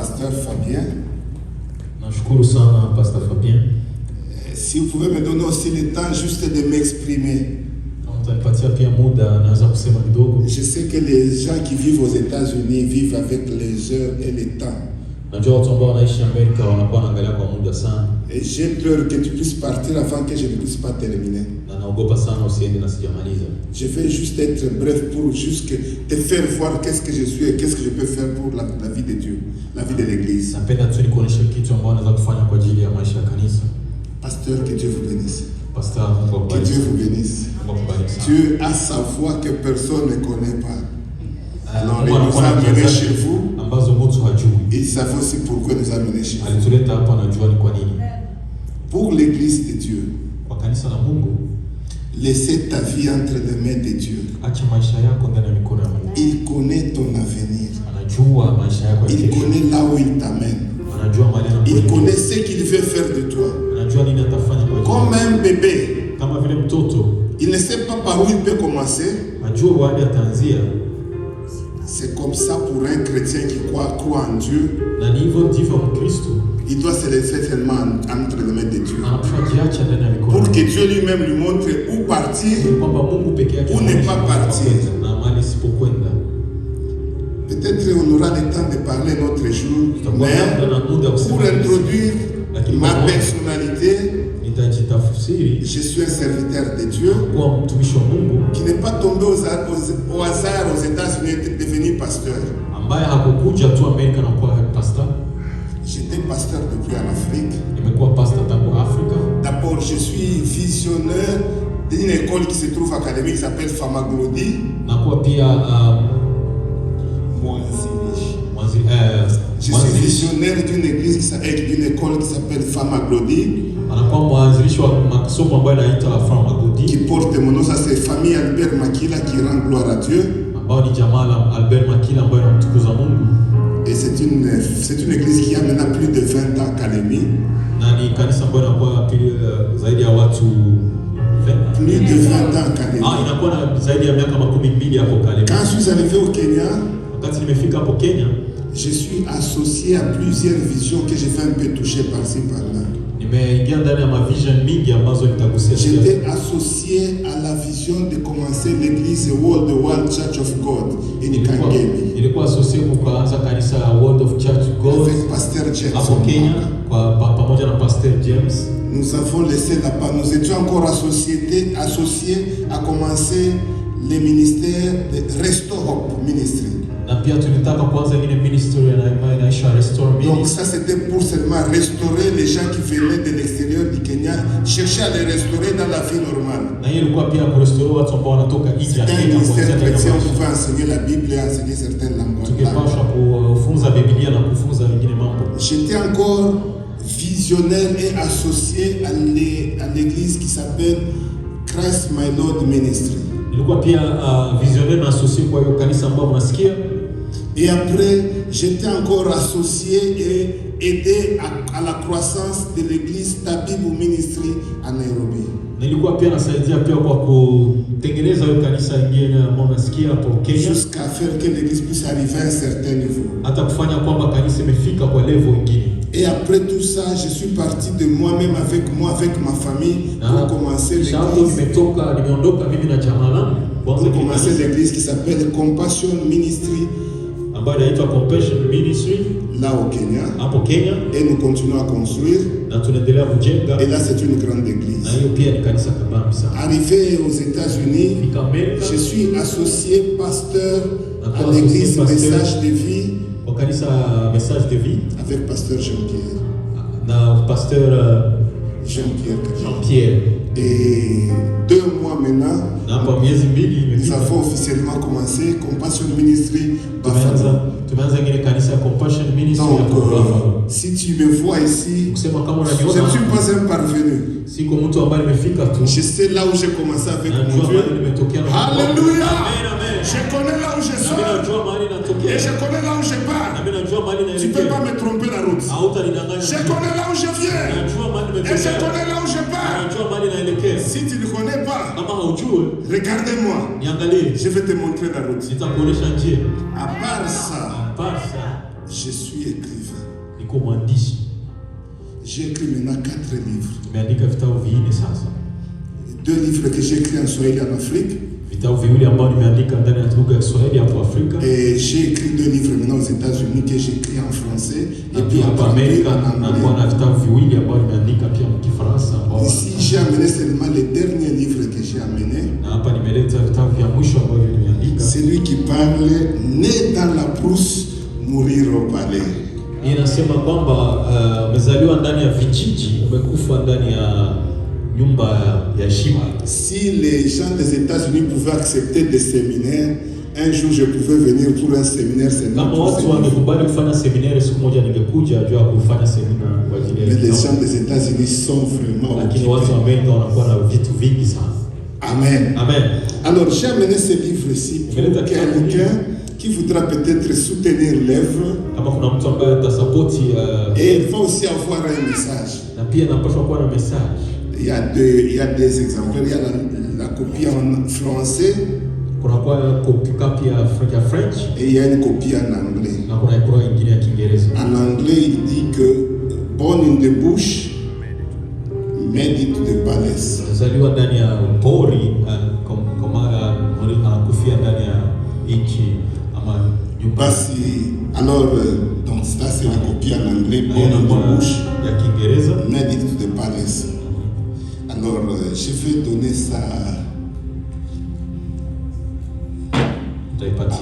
Pasteur Fabien. Nashukuru sana Pastor Fabien. Si vous pouvez me donner aussi le temps juste de m'exprimer. Je sais que les gens qui vivent aux États-Unis vivent avec les heures et les temps. Et j'ai peur que tu puisses partir avant que je ne puisse pas terminer. Je vais juste être bref pour juste te faire voir qu'est-ce que je suis et qu'est-ce que je peux faire pour la vie de Dieu, la vie de l'Église. Pasteur, que Dieu vous bénisse. Que Dieu vous bénisse. Dieu a sa voix que personne ne connaît pas. Alors, il nous a amenés chez vous. Il savait aussi pourquoi il nous a amenés chez vous. Pour l'Église de Dieu, laissez ta vie entre les mains de Dieu. Il connaît ton avenir. Il connaît là où il t'amène. Il connaît ce qu'il veut faire de toi. Comme un bébé, il ne sait pas par où il peut commencer. C'est comme ça pour un chrétien qui croit en Dieu. Il doit se laisser seulement entre les mains de Dieu. Pour que Dieu lui-même lui montre où partir, où ne pas partir. Peut-être on aura le temps de parler notre jour, mais pour introduire ma personnalité, je suis un serviteur de Dieu qui n'est pas tombé au hasard aux États-Unis de devenir pasteur. J'étais pasteur depuis en Afrique. D'abord, je suis visionnaire d'une école qui se trouve académique qui s'appelle Famaglodi. Je suis visionnaire d'une école qui s'appelle Famaglodi. Qui porte mon nom, ça c'est famille Albert Makila qui rend gloire à Dieu. Et c'est une église qui a maintenant plus de 20 ans académie. Plus de 20 ans académie. Quand je suis arrivé au Kenya, je suis associé à plusieurs visions que j'ai fait un peu toucher par-ci par-là. J'étais associé à la vision de commencer l'église World Church of God in Kangemi. Avec Pasteur James. Nous avons laissé là-bas. Nous étions encore associés à commencer le ministère de Restore Hope Ministry. Donc ça c'était pour seulement restaurer les gens qui venaient de l'extérieur du Kenya, chercher à les restaurer dans la vie normale. C'était un ministère chrétien, on pouvait enseigner la Bible et enseigner certaines langues. J'étais encore visionnaire et associé à l'église qui s'appelle Christ My Lord Ministry. Et après, j'étais encore associé et aidé à la croissance de l'église Tabibu Ministry à Nairobi. Jusqu'à faire que l'église puisse arriver à un certain niveau. Et après tout ça, je suis parti de moi-même avec ma famille pour commencer l'église qui s'appelle Compassion Ministry. Là au Kenya. Et nous continuons à construire. Et là c'est une grande église. Arrivé aux États-Unis, je suis associé pasteur à l'église Message de Vie. Avec pasteur Jean-Pierre. Et 2 mois maintenant, nous avons officiellement commencé Compassion Ministry Buffalo. Donc, si tu me vois ici, je ne suis pas un parvenu. Je sais là où j'ai commencé avec mon Dieu. Alléluia! Je connais là où je suis. Et je connais là où je pars. Tu ne peux pas me tromper la route. Je connais là où je viens. Et je connais là où je pars. Si tu ne connais pas, regardez-moi. Je vais te montrer la route. À part ça, Je suis écrivain. Niko mwandishi. J'ai écrit maintenant 4 livres. Nimeandika vitabu 4 sasa. 2 livres que j'ai écrits en Swahili en Afrique. Vitabu viwili ambavyo nimeandika ndani ya lugha ya Kiswahili hapo Afrika. Et j'ai écrit 2 livres maintenant aux États-Unis que j'ai écrit en français et puis en Amérique na kwa vitabu viwili ambavyo nimeandika pia en Kifaransa. Ici j'ai amené seulement les derniers livres que j'ai amenés. Na hapa nimeleta vitabu vya mwisho ambavyo nimeandika. Celui qui parle né dans la brousse, mourir au palais. Inasema kwamba umezaliwa ndani ya vijiji, umekufa ndani ya nyumba ya shima. Si les gens des États-Unis pouvaient accepter des séminaires, un jour je pouvais venir pour un séminaire seulement. Kama watu wangekubali kufanya seminaire, siku moja ningekuja juu ya kufanya seminaire kwa ajili ya. Mais les gens des États-Unis sont vraiment. Lakini watu wa Amerika wanakuwa na vitu vingi sana. Amen. Amen. Alors j'ai amené ce livre ici pour quelqu'un qui voudra peut-être soutenir l'œuvre. Kama kuna mtu ambaye atasapoti et il faut aussi avoir un message. Na pia napaswa kuwa na message. Il y a des exemplaires. Il y a la copie en français. Kuna kwa copie ya French. Et il y a une copie en anglais. Na kuna kwa ingine ya Kiingereza. En anglais, il dit que born in the bush, made it to the palace. Zaliwa ndani ya pori kama anakufia ndani ya nchi ama nyumba. Basi alors donc ça c'est la copie en anglais, born in the bush, ya Kiingereza, made it to the palace. Alors, je vais donner ça à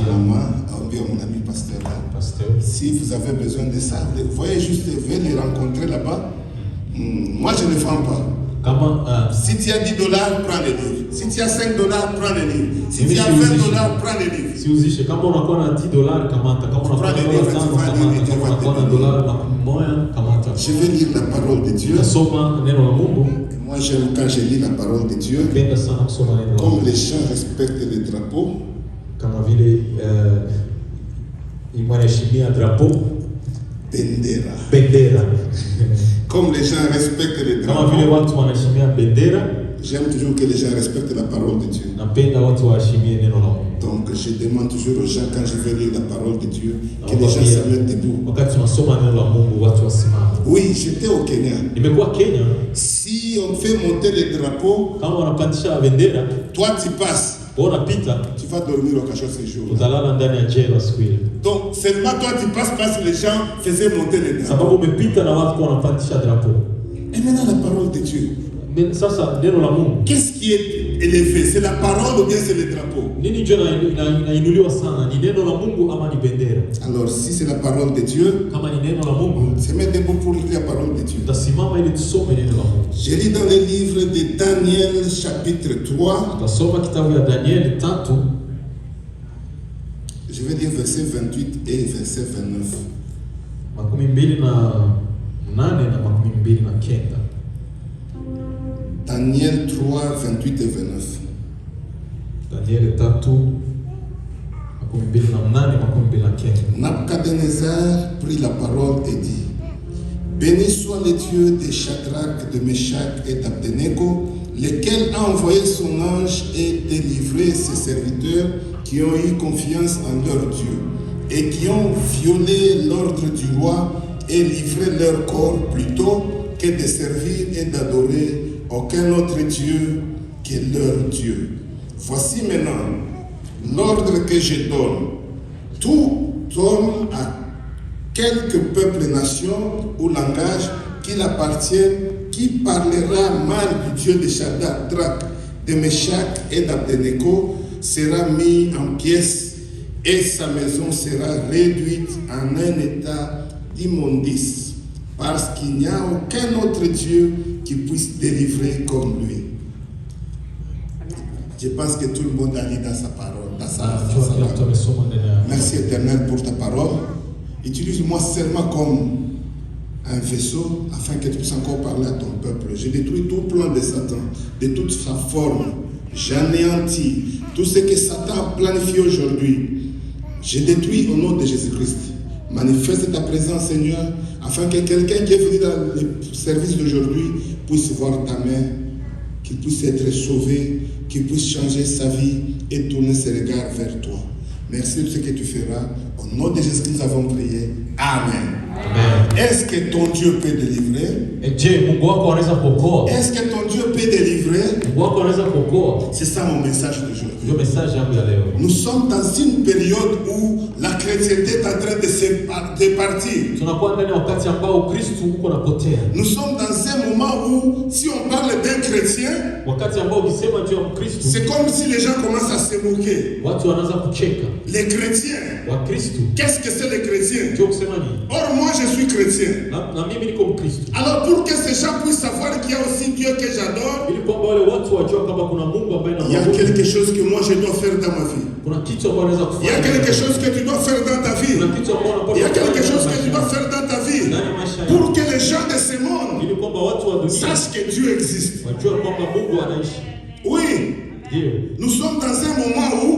maman, à mon ami pasteur. Si vous avez besoin de ça, vous voyez juste, venez les rencontrer là-bas. Moi, je ne vends pas. Si tu as $10, prends les livres. Si tu as $5, prends les livres. Si tu as $20, prends les livres. Si vous dites, kama unakuwa na $10 kamata, kama unakuwa na $5 kamata, kama unakuwa na $1 moja kamata. Je vais lire la parole de Dieu. Nasoma neno la Mungu. Moi, j'aime quand je lis la parole de Dieu. Comme les gens respectent les drapeaux. Kama vile wanaheshimia drapeau. Bendera. Bendera. Comme les gens respectent les drapeaux. Kama vile watu wanaheshimia bendera. J'aime toujours que les gens respectent la parole de Dieu. Napenda watu waheshimie neno la Mungu. Donc je demande toujours aux gens quand je vais lire la parole de Dieu que les gens se mettent debout. Wakati tunasoma neno la Mungu watu wasimame. Oui, j'étais au Kenya. Nimekuwa Kenya. Si on fait monter les drapeaux, kama wanapandisha bendera, toi tu passes. Unapita, tu vas dormir au cachot ce jour. Utalala ndani ya jela siku ile. Donc seulement toi tu passes parce que les gens faisaient monter les drapeaux. Sababu umepita na watu wanapandisha drapeau. Et maintenant la parole de Dieu. Sasa neno la Mungu. Qu'est-ce qui est élevé? C'est la parole ou bien c'est le drapeau? Nini jua inainuliwa sana? Ni neno la Mungu ama ni bendera? Alors si c'est la parole de Dieu, kama ni neno la Mungu, se met debout pour lire la parole de Dieu. Tasimama ili tusome neno la Mungu. Je lis dans le livre de Daniel chapitre 3. Tasoma kitabu ya Daniel 3. Je vais dire verset 28 et verset 29. 28 na 8 na 29. Daniel 3, 28 et 29. Daniel 3, 28 na 8 na 29. Nabuchodonosor prit la parole et dit: Béni soit le Dieu de Shadrach, de Meshach et d'Abednego, lequel a envoyé son ange et délivré ses serviteurs qui ont eu confiance en leur Dieu et qui ont violé l'ordre du roi et livré leur corps plutôt que de servir et d'adorer aucun autre Dieu que leur Dieu. Voici maintenant l'ordre que je donne. Tout homme à quelque peuple, nation ou langage qu'il appartienne, qui parlera mal du Dieu de Shadrach, de Meshach et d'Abednego sera mis en pièces et sa maison sera réduite en un état d'immondice, parce qu'il n'y a aucun autre Dieu qui puisse délivrer comme lui. Je pense que tout le monde a dit dans sa parole. Merci Éternel pour ta parole. Utilise-moi seulement comme un vaisseau afin que tu puisses encore parler à ton peuple. Je détruis tout plan de Satan, de toute sa forme. J'anéantis tout ce que Satan a planifié aujourd'hui. Je détruis au nom de Jésus-Christ. Manifeste ta présence, Seigneur, afin que quelqu'un qui est venu dans le service d'aujourd'hui puisse voir ta main, qu'il puisse être sauvé, qu'il puisse changer sa vie et tourner ses regards vers toi. Merci de ce que tu feras. Au nom de Jésus, nous avons prié. Amen. Amen. Est-ce que ton Dieu peut délivrer? Est-ce que ton Dieu peut délivrer? C'est ça mon message d'aujourd'hui. Nous sommes dans une période où la chrétienté est en train de se départir. Nous sommes dans un moment où, si on parle d'un chrétien, c'est comme si les gens commencent à se moquer. Les chrétiens, qu'est-ce que c'est les chrétiens? Or, moi je suis chrétien. Alors, pour que ces gens puissent savoir qu'il y a aussi Dieu que j'adore, il y a quelque chose que moi je dois faire dans ma vie. Il y a quelque chose que tu dois faire dans ta vie. Il y a quelque chose que tu dois faire dans ta vie pour que les gens de ce monde sachent que Dieu existe. Oui. Nous sommes dans un moment où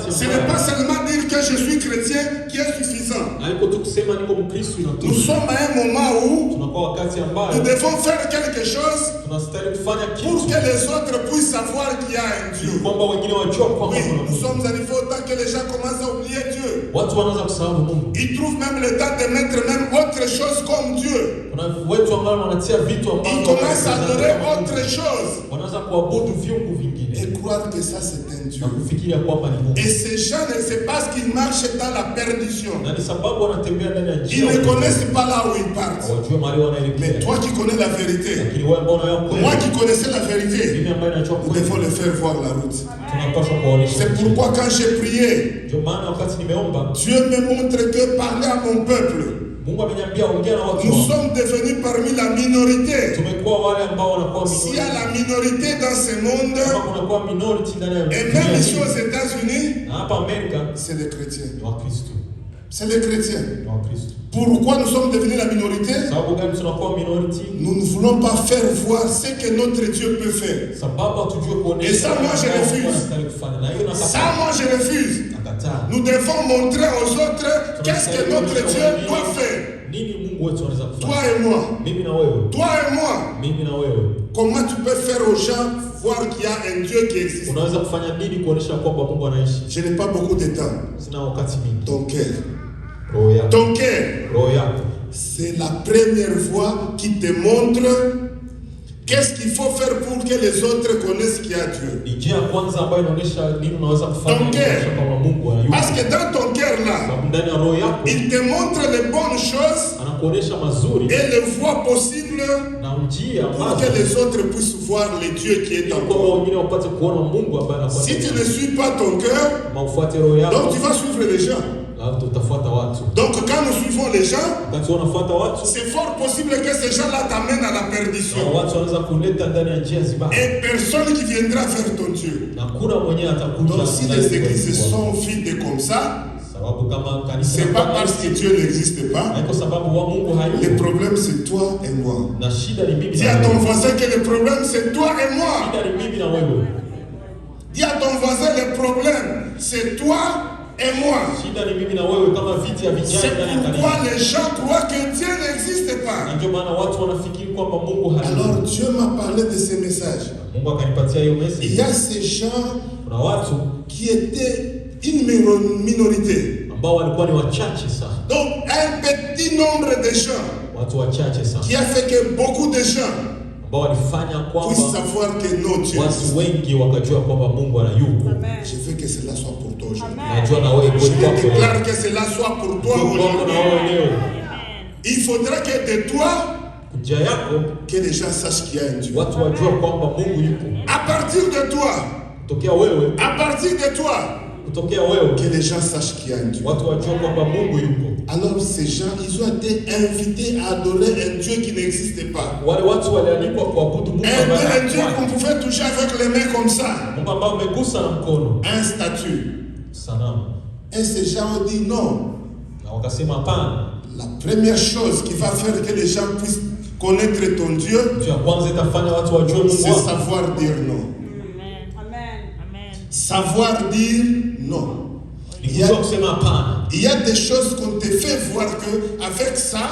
ce n'est pas seulement dire que je suis chrétien qui est suffisant. Nous sommes à un moment où nous devons faire quelque chose pour que les autres puissent savoir qu'il y a un Dieu. Oui, nous sommes arrivés au temps que les gens commencent à oublier Dieu. Ils trouvent même le temps de mettre même autre chose comme Dieu. Ils commencent à adorer autre chose. Et croire que ça c'est un Dieu. Et ces gens ne savent pas ce qu'ils marchent dans la perdition. Ils ne connaissent pas là où ils partent. Mais toi qui connais la vérité, moi qui connaissais la vérité, nous devons le faire voir la route. C'est pourquoi quand j'ai prié, Dieu me montre que parler à mon peuple, nous sommes devenus parmi la minorité. S'il y a la minorité dans ce monde, et même ici aux États-Unis, c'est les chrétiens. C'est les chrétiens. Pourquoi nous sommes devenus la minorité? Nous ne voulons pas faire voir ce que notre Dieu peut faire. Et ça, moi, je refuse. Ça, moi, je refuse. Nous devons montrer aux autres qu'est-ce que notre Dieu doit faire. Toi et moi. Toi et moi. Comment tu peux faire aux gens voir qu'il y a un Dieu qui existe? Je n'ai pas beaucoup de temps. Ton cœur. Ton cœur. C'est la première fois qui te montre qu'est-ce qu'il faut faire pour que les autres connaissent qu'il y a Dieu. Ton cœur. Parce que dans ton cœur là, il te montre les bonnes choses et les voies possibles pour que les autres puissent voir le Dieu qui est en toi. Si tu ne suis pas ton cœur, donc tu vas suivre les gens. Donc quand nous suivons les gens, c'est fort possible que ces gens-là t'amènent à la perdition. Et personne qui viendra faire ton Dieu. Donc si les églises sont vides comme ça, c'est pas parce que Dieu n'existe pas. Le problème c'est toi et moi. Dis à ton voisin que le problème c'est toi et moi. Dis à ton voisin le problème c'est toi et moi. C'est pourquoi les gens croient que Dieu n'existe pas. Alors Dieu m'a parlé de ce message. Il y a ces gens qui étaient une minorité. Donc un petit nombre de gens qui a fait que beaucoup de gens puissent savoir que non, Dieu existe. Je veux que cela soit pour toi aujourd'hui. Je déclare que cela soit pour toi aujourd'hui. Il faudra que de toi, que les gens sachent qu'il y a un Dieu. À partir de toi, à partir de toi, que les gens sachent qu'il y a un Dieu. Alors ces gens, ils ont été invités à adorer un Dieu qui n'existait pas. Un Dieu qu'on pouvait toucher avec les mains comme ça. Un statut. Et ces gens ont dit non. La première chose qui va faire que les gens puissent connaître ton Dieu, c'est savoir dire non. Savoir dire non. Il y a des choses qu'on te fait voir que avec ça,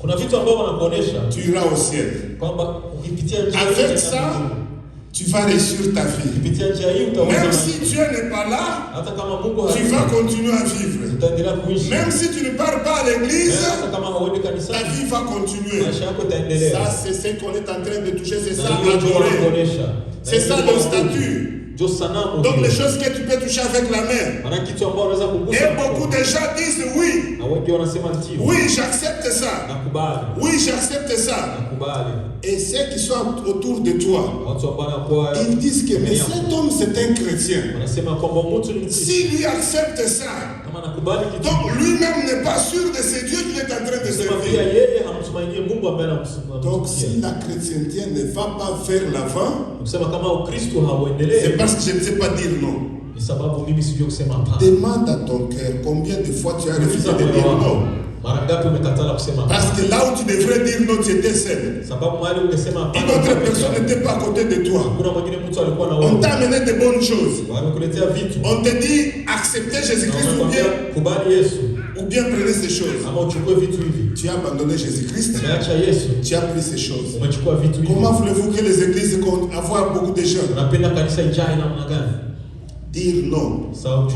tu iras au ciel. Avec ça, tu vas réussir ta vie. Même si Dieu n'est pas là, tu vas continuer à vivre. Même si tu ne pars pas à l'église, ta vie va continuer. Ça, c'est ce qu'on est en train de toucher, c'est ça adorer. C'est ça le statut. Donc les choses que tu peux toucher avec la main. Et beaucoup de gens disent oui. Oui, j'accepte ça. Oui, j'accepte ça. Et ceux qui sont autour de toi, ils disent que mais cet homme c'est un chrétien. Si lui accepte ça, donc lui-même n'est pas sûr de ce Dieu qu'il est en train de servir. Donc si la chrétienté ne va pas vers l'avant, c'est parce que je ne sais pas dire non. Demande à ton cœur combien de fois tu as refusé de dire non. Parce que là où tu devrais dire non, tu étais seul. Une autre personne n'était pas à côté de toi. On t'a amené de bonnes choses. On te dit acceptez Jésus-Christ ou bien prenez ces choses. Tu as abandonné Jésus-Christ. Tu as pris ces choses. Comment voulez-vous que les églises comptent avoir beaucoup de jeunes? Dire non. Ça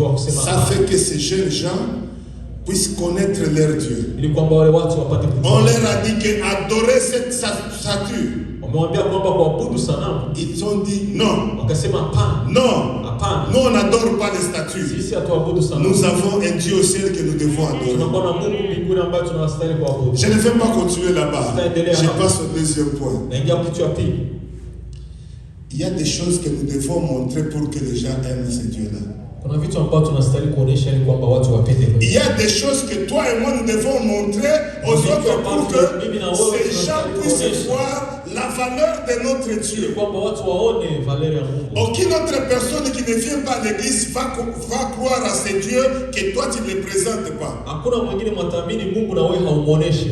fait que ces jeunes gens puissent connaître leur Dieu. On leur a dit qu'adorer cette statue. Ils ont dit non. Non. Nous on n'adore pas les statues. Nous avons un Dieu au ciel que nous devons adorer. Je ne vais pas continuer là-bas. Je passe au deuxième point. Il y a des choses que nous devons montrer pour que les gens aiment ce Dieu-là. Il y a des choses que toi et moi nous devons montrer aux autres pour que ces gens puissent voir la valeur de notre Dieu. Aucune autre personne qui ne vient pas à l'église va croire à ce Dieu que toi tu ne le présentes pas.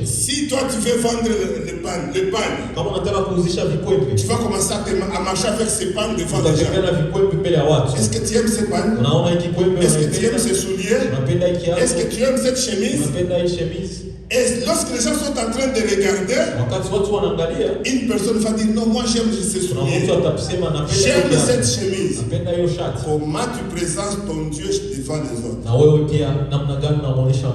Si toi tu veux vendre le pain, tu vas commencer à marcher avec ces pains devant les gens. Est-ce que tu aimes ces pains? Est-ce que tu aimes ces souliers? Est-ce que tu aimes cette chemise? Et lorsque les gens sont en train de regarder, une personne va dire non, moi j'aime ces souliers, j'aime cette chemise. Comment tu présentes ton Dieu devant les autres?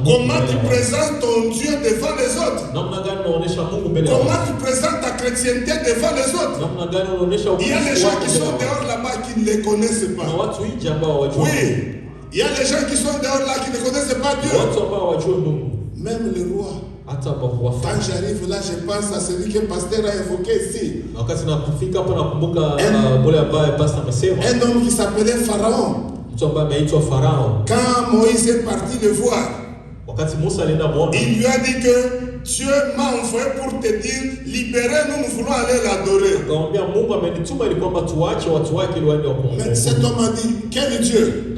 Comment tu présentes ton Dieu devant les autres? Comment tu présentes ta chrétienté devant les autres? Il y a des gens qui sont dehors là-bas qui ne les connaissent pas. Oui, il y a des gens qui sont dehors là qui ne connaissent pas Dieu. Même le roi. Quand j'arrive là, je pense à celui que le pasteur a évoqué ici. Un homme qui s'appelait Pharaon. Quand Moïse est parti le voir, il lui a dit que Dieu m'a envoyé pour te dire libérez-nous, nous voulons aller l'adorer. Mais cet homme a dit quel Dieu?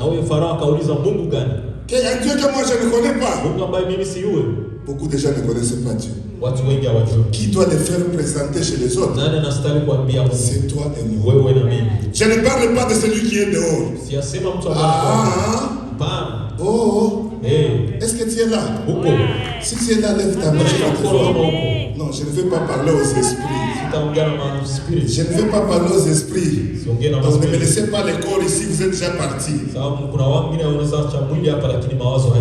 Un Dieu que moi je ne connais pas. Beaucoup de gens ne connaissent pas Dieu. Qui doit le faire présenter chez les autres? C'est toi et moi. Je ne parle pas de celui qui est dehors. Oh. Est-ce que tu es là? Si tu es là, lève ta main. Non, je ne vais pas parler aux esprits. Je ne vais pas parler aux esprits. Donc ne me laissez pas les corps ici, vous êtes déjà partis.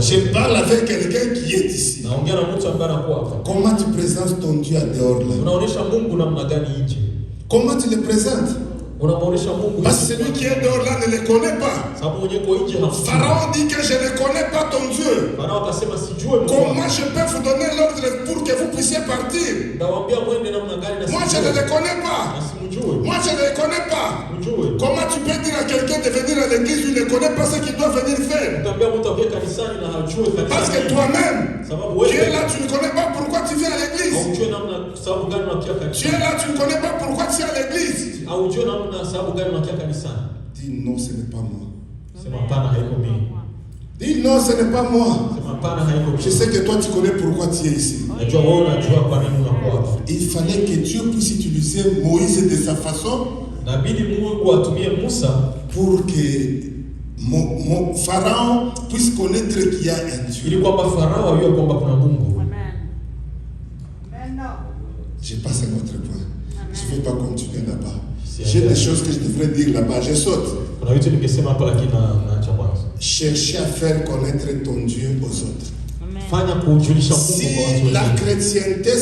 Je parle avec quelqu'un qui est ici. Comment tu présentes ton Dieu à dehors là? Comment tu le présentes? Parce que celui qui est dehors là ne le connaît pas. Pharaon dit que je ne connais pas ton Dieu. Comment je peux vous donner l'ordre pour que vous puissiez partir? Moi je ne le connais pas. Moi je ne le connais pas. Comment tu peux dire à quelqu'un de venir à l'église, il ne connaît pas ce qu'il doit venir faire? Parce que toi-même, tu es là, tu ne connais pas pourquoi tu viens à l'église. Tu es là, tu ne connais pas pourquoi tu es à l'église. Dis non, ce n'est pas moi. Dis non, ce n'est pas moi. Je sais que toi tu connais pourquoi tu es ici. Il fallait que Dieu puisse utiliser Moïse de sa façon pour que mon Pharaon puisse connaître qu'il y a un Dieu. Je passe à un autre point. Je ne vais pas continuer là-bas. J'ai des choses que je devrais dire là-bas. Je saute. Chercher à faire connaître ton Dieu aux autres. Si la chrétienté,